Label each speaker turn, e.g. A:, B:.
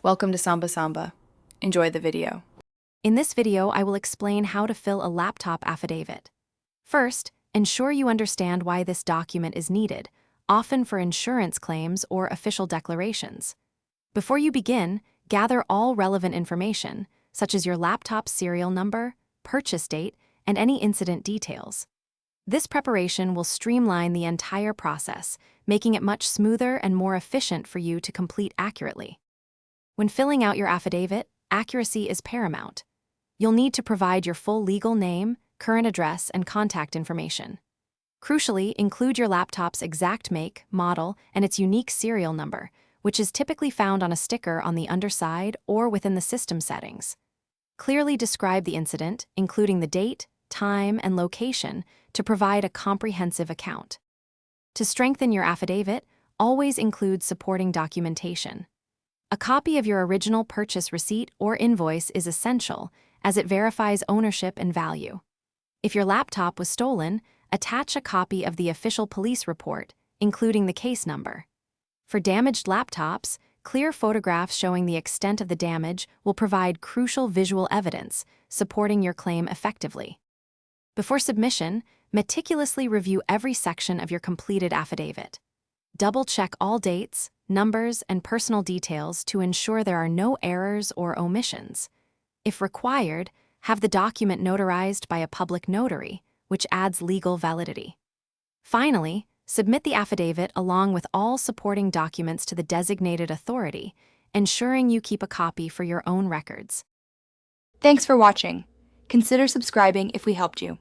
A: Welcome to Samba Samba. Enjoy the video.
B: In this video, I will explain how to fill a laptop affidavit. First, ensure you understand why this document is needed, often for insurance claims or official declarations. Before you begin, gather all relevant information, such as your laptop serial number, purchase date, and any incident details. This preparation will streamline the entire process, making it much smoother and more efficient for you to complete accurately. When filling out your affidavit, accuracy is paramount. You'll need to provide your full legal name, current address, and contact information. Crucially, include your laptop's exact make, model, and its unique serial number, which is typically found on a sticker on the underside or within the system settings. Clearly describe the incident, including the date, time, and location, to provide a comprehensive account. To strengthen your affidavit, always include supporting documentation. A copy of your original purchase receipt or invoice is essential, as it verifies ownership and value. If your laptop was stolen, attach a copy of the official police report, including the case number. For damaged laptops, clear photographs showing the extent of the damage will provide crucial visual evidence, supporting your claim effectively. Before submission, meticulously review every section of your completed affidavit. Double-check all dates, numbers, and personal details to ensure there are no errors or omissions. If required, have the document notarized by a public notary, which adds legal validity. Finally, submit the affidavit along with all supporting documents to the designated authority, ensuring you keep a copy for your own records.
C: Thanks for watching. Consider subscribing if we helped you.